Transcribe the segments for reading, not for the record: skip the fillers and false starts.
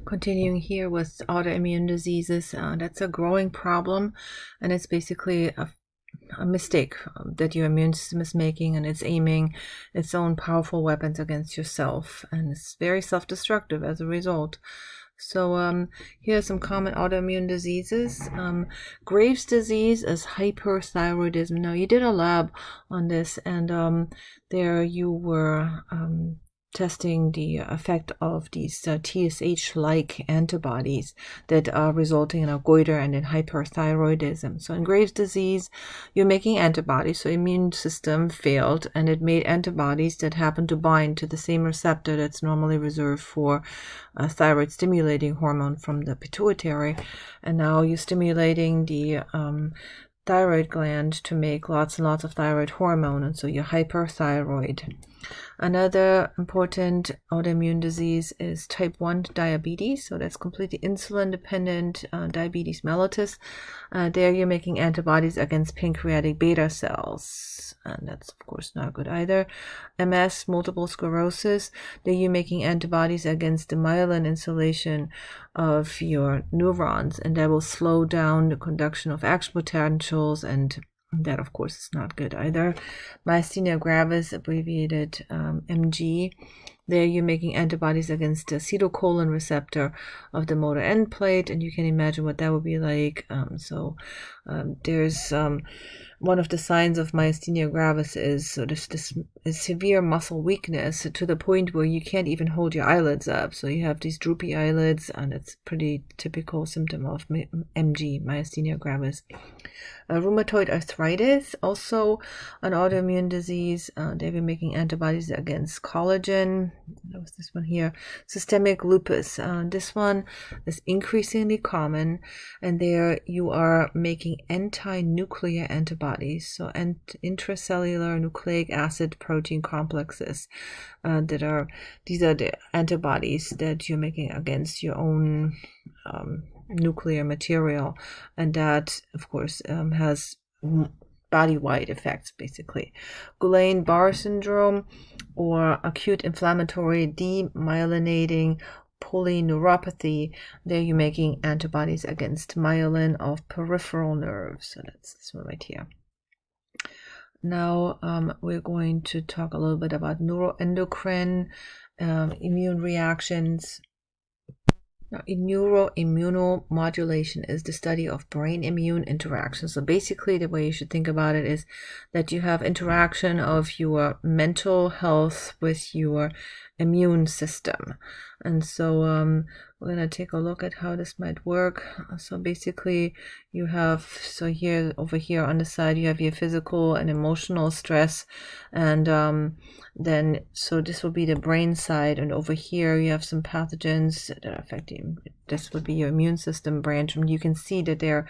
Continuing here with autoimmune diseases, that's a growing problem, and it's basically a mistake that your immune system is making, and it's aiming its own powerful weapons against yourself, and it's very self-destructive as a result. So here are some common autoimmune diseases. Graves' disease is hyperthyroidism. Now, you did a lab on this, and there you were testing the effect of these TSH-like antibodies that are resulting in a goiter and in hyperthyroidism. So in Graves' disease, you're making antibodies, so immune system failed, and it made antibodies that happen to bind to the same receptor that's normally reserved for a thyroid stimulating hormone from the pituitary, and now you're stimulating the thyroid gland to make lots and lots of thyroid hormone, and so you're hyperthyroid. Another important autoimmune disease is type 1 diabetes. So that's completely insulin dependent diabetes mellitus. There you're making antibodies against pancreatic beta cells, and that's of course not good either. MS, multiple sclerosis, there you're making antibodies against the myelin insulation of your neurons, and that will slow down the conduction of action potentials, and that, of course, is not good either. Myasthenia gravis, abbreviated MG. There you're making antibodies against the acetylcholine receptor of the motor end plate, and you can imagine what that would be like. There's one of the signs of myasthenia gravis is this severe muscle weakness to the point where you can't even hold your eyelids up. So you have these droopy eyelids, and it's a pretty typical symptom of MG, myasthenia gravis. Rheumatoid arthritis, also an autoimmune disease. They've been making antibodies against collagen. That was this one here. Systemic lupus. This one is increasingly common, and there you are making anti-nuclear antibodies, so intracellular nucleic acid protein complexes. These are the antibodies that you're making against your own nuclear material, and that of course has body-wide effects, basically. Guillain-Barré syndrome, or acute inflammatory demyelinating polyneuropathy. There you're making antibodies against myelin of peripheral nerves. So that's this one right here. Now we're going to talk a little bit about neuroendocrine immune reactions. Now, neuroimmunomodulation is the study of brain-immune interactions. So basically, the way you should think about it is that you have interaction of your mental health with your immune system. And so we're going to take a look at how this might work. So basically, you have, over here on the side, you have your physical and emotional stress, and then this will be the brain side, and over here you have some pathogens that are affecting, this would be your immune system branch, and you can see that there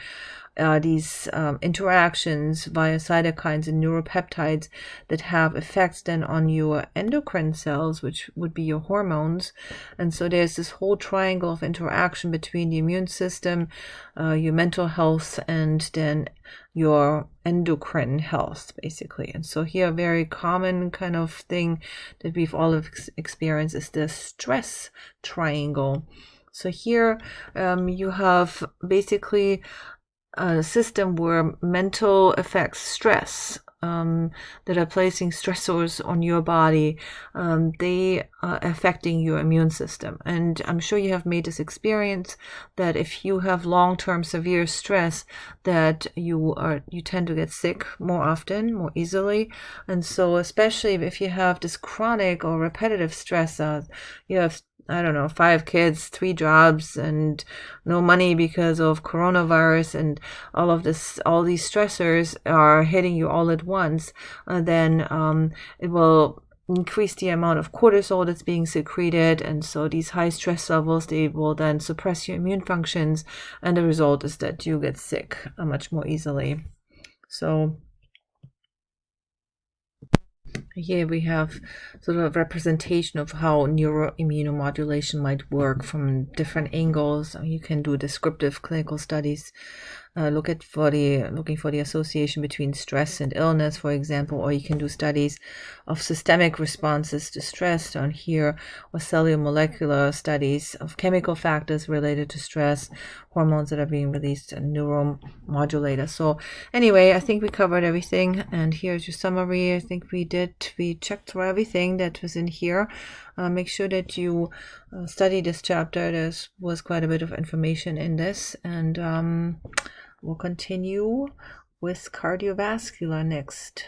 are these interactions via cytokines and neuropeptides that have effects then on your endocrine cells, which would be your hormones. And so there's this whole triangle of interaction between the immune system, your mental health, and then your endocrine health, basically. And so here, a very common kind of thing that we've all experienced is the stress triangle. So here you have basically a system where mental effects, stress, that are placing stressors on your body, they are affecting your immune system. And I'm sure you have made this experience that if you have long-term severe stress, that you tend to get sick more often, more easily. And so especially if you have this chronic or repetitive stress, you have 5 kids, 3 jobs, and no money because of coronavirus, and all these stressors are hitting you all at once, then it will increase the amount of cortisol that's being secreted, and so these high stress levels, they will then suppress your immune functions, and the result is that you get sick much more easily. So here we have sort of a representation of how neuroimmunomodulation might work from different angles. You can do descriptive clinical studies looking for the association between stress and illness, for example, or you can do studies of systemic responses to stress down here, or cellular molecular studies of chemical factors related to stress, hormones that are being released, and neuromodulators. So anyway, I think we covered everything, and here's your summary. I think we checked through everything that was in here. Make sure that you study this chapter. There was quite a bit of information in this, and we'll continue with cardiovascular next.